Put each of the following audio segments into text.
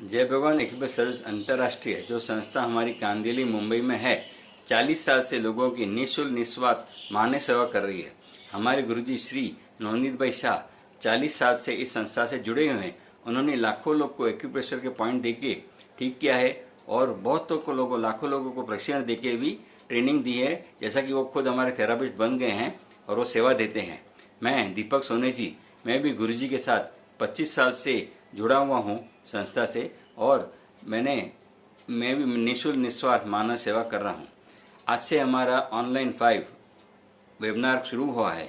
जय भगवान express service अंतर्राष्ट्रीय जो संस्था हमारी कांदिवली मुंबई में है, 40 साल से लोगों की निःशुल्क निस्वार्थ मानव सेवा कर रही है। हमारे गुरुजी श्री नवनीत भाई शाह 40 साल से इस संस्था से जुड़े हुए हैं। उन्होंने लाखों लोग को एक्यूप्रेशर के पॉइंट देके ठीक किया है और बहुतों को लोगों लाखों लोगों को प्रशिक्षण देके भी ट्रेनिंग दी है, जैसा कि वो खुद हमारे थेरापिस्ट बन गए हैं और वो सेवा देते हैं। मैं दीपक सोनेजी, मैं भी गुरुजी के साथ 25 साल से जुड़ा हुआ हूँ संस्था से और मैं भी निःशुल्क निस्वार्थ मानव सेवा कर रहा हूँ। आज से हमारा ऑनलाइन 5 वेबिनार शुरू हुआ है।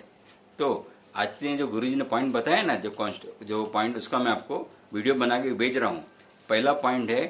तो आज ने जो गुरुजी ने पॉइंट बताया ना, जो पॉइंट उसका मैं आपको वीडियो बना के भेज रहा हूँ। पहला पॉइंट है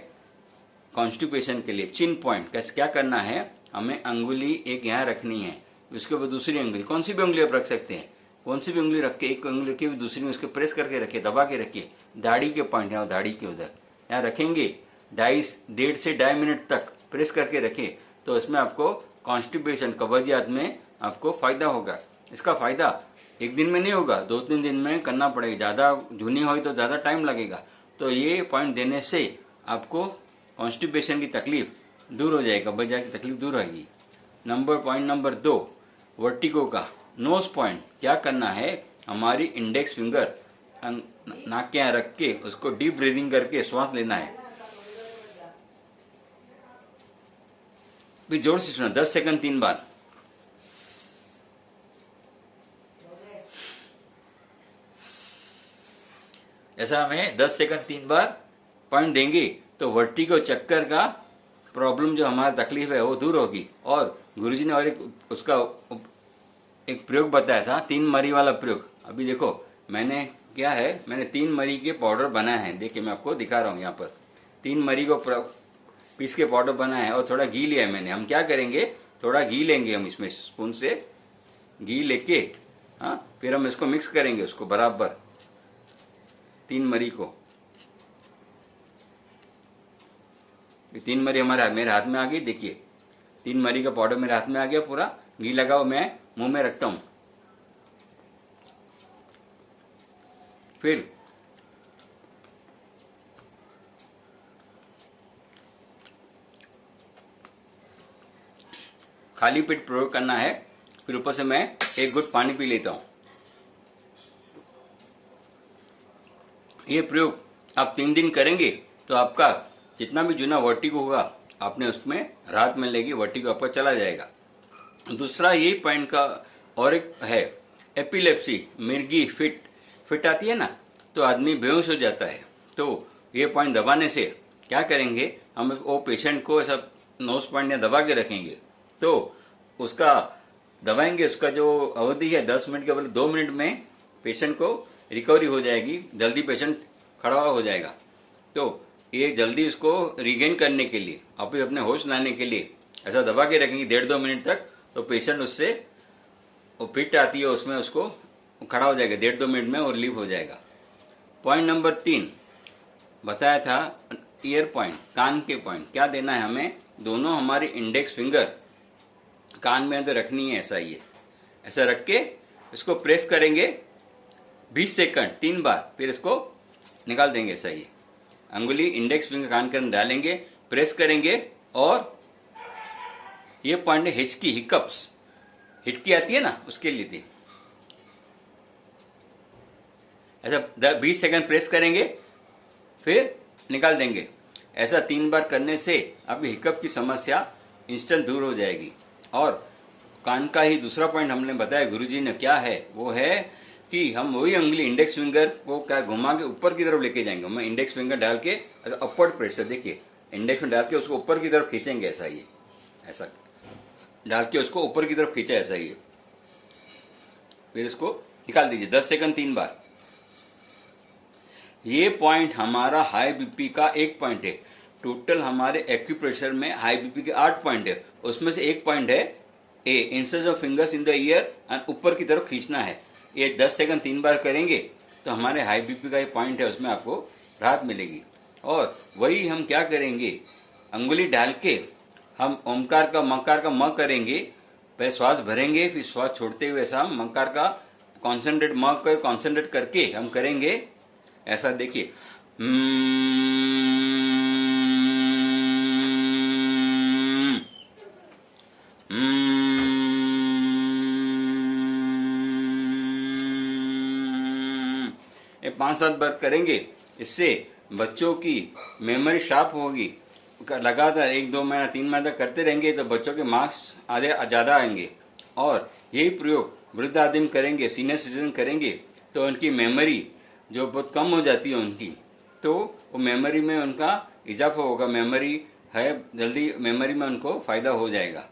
कॉन्स्टिपेशन के लिए चिन पॉइंट। कैसे क्या करना है, हमें अंगुली एक यहाँ रखनी है, उसके बाद दूसरी अंगुली, कौन सी भी उंगली आप रख सकते हैं, कौन सी भी उंगली रख के एक उंगली की भी दूसरी में उसके प्रेस करके रखिए, दबा के रखिए। दाढ़ी के पॉइंट है, दाढ़ी के उधर यहाँ रखेंगे, 1.5 से 2.5 मिनट तक प्रेस करके रखिए। तो इसमें आपको कॉन्स्टिपेशन कब्जियत में आपको फायदा होगा। इसका फायदा एक दिन में नहीं होगा, 2-3 दिन में करना पड़ेगा। ज़्यादा जूनी हो तो ज़्यादा टाइम लगेगा। तो ये पॉइंट देने से आपको कॉन्स्टिपेशन की तकलीफ दूर हो जाएगी, कब्जियत की तकलीफ दूर रहेगी। पॉइंट नंबर 2 वर्टिगो का नोज पॉइंट। क्या करना है, हमारी इंडेक्स फिंगर नाक के यहाँ रख के उसको डीप ब्रीदिंग करके श्वास लेना है। फिर जोर से सुना, 10 सेकंड 3 बार। ऐसा हमें 10 सेकंड 3 बार पॉइंट देंगे तो वर्टिगो चक्कर का प्रॉब्लम जो हमारा तकलीफ है वो दूर होगी। और गुरुजी ने और एक प्रयोग बताया था, 3 मरी वाला प्रयोग। अभी देखो मैंने क्या है, मैंने 3 मरी के पाउडर बनाए हैं। देखिए मैं आपको दिखा रहा हूँ, यहाँ पर 3 मरी को पीस के पाउडर बनाया है और थोड़ा घी लिया है मैंने। हम क्या करेंगे, थोड़ा घी लेंगे, हम इसमें स्पून से घी लेके, हाँ, फिर हम इसको मिक्स करेंगे उसको बराबर 3 मरी को। 3 मरी मेरे हाथ में आ गई। देखिए 3 मरी का पाउडर मेरे हाथ में आ गया, पूरा घी लगाओ, मैं मुंह में रखता हूं। फिर खाली पेट प्रयोग करना है। फिर ऊपर से मैं एक घुट पानी पी लेता हूं। ये प्रयोग आप 3 दिन करेंगे तो आपका जितना भी जुना वर्टिगो होगा आपने उसमें राहत मिलेगी, वर्टिगो आपका चला जाएगा। दूसरा ये पॉइंट का और एक है एपिलेप्सी, मिर्गी फिट आती है ना, तो आदमी बेहोश हो जाता है। तो ये पॉइंट दबाने से क्या करेंगे, हम वो पेशेंट को ऐसा नोज पॉइंट या दबा के रखेंगे, तो उसका दबाएंगे, उसका जो अवधि है 10 मिनट के बदले 2 मिनट में पेशेंट को रिकवरी हो जाएगी, जल्दी पेशेंट खड़ा हो जाएगा। तो ये जल्दी उसको रिगेन करने के लिए, अपने होश लाने के लिए ऐसा दबा के रखेंगे 1.5-2 मिनट तक, तो पेशेंट उससे वो फिट आती है उसमें उसको खड़ा हो जाएगा 1.5-2 मिनट में, वो रिलीव हो जाएगा। पॉइंट नंबर 3 बताया था ईयर पॉइंट, कान के पॉइंट। क्या देना है हमें, दोनों हमारी इंडेक्स फिंगर कान में अंदर रखनी है, ऐसा ही है, ऐसा रख के इसको प्रेस करेंगे 20 सेकंड 3 बार, फिर इसको निकाल देंगे। ऐसा ही है, अंगुली इंडेक्स फिंगर कान के अंदर डालेंगे, प्रेस करेंगे। और ये पॉइंट है हिचकी, हिकअप्स, हिचकी आती है ना, उसके लिए थी। ऐसा 20 सेकंड प्रेस करेंगे, फिर निकाल देंगे। ऐसा 3 बार करने से आपकी हिकअप की समस्या इंस्टेंट दूर हो जाएगी। और कान का ही दूसरा पॉइंट हमने बताया गुरुजी ने, क्या है, वो है कि हम वही उंगली इंडेक्स फिंगर को क्या घुमा के ऊपर की तरफ लेके जाएंगे। मैं इंडेक्स फिंगर डाल के अपवर्ड प्रेशर, देखिए इंडेक्स में डाल के उसको ऊपर की तरफ खींचेंगे, ऐसा ही, ऐसा डाल के उसको ऊपर की तरफ खींचा, ऐसा ही। फिर इसको निकाल दीजिए 10 सेकंड 3 बार। ये पॉइंट हमारा हाई बीपी का एक पॉइंट है। टोटल हमारे एक्यूप्रेशर में हाई बीपी के 8 पॉइंट है, उसमें से एक पॉइंट है A, insertion of fingers in the ear and ऊपर की तरफ खींचना है। ये 10 सेकंड 3 बार करेंगे तो हमारे हाई बीपी का ये पॉइंट है, उसमें आपको राहत मिलेगी। और वही हम क्या करेंगे, अंगुली डाल के हम ओमकार का मकार का म करेंगे, पहले श्वास भरेंगे, फिर श्वास छोड़ते हुए ऐसा हम मकार का कॉन्सेंट्रेट कॉन्सेंट्रेट करके हम करेंगे। ऐसा देखिए, ये 5-7 बार करेंगे। इससे बच्चों की मेमोरी शार्प होगी। लगातार 1-2 महीना 3 महीना तक करते रहेंगे तो बच्चों के मार्क्स आधे ज़्यादा आएंगे। और यही प्रयोग वृद्ध आदमी करेंगे, सीनियर सिटीजन करेंगे तो उनकी मेमोरी जो बहुत कम हो जाती है उनकी, तो वो मेमोरी में उनका इजाफा होगा। मेमोरी है, जल्दी मेमोरी में उनको फायदा हो जाएगा।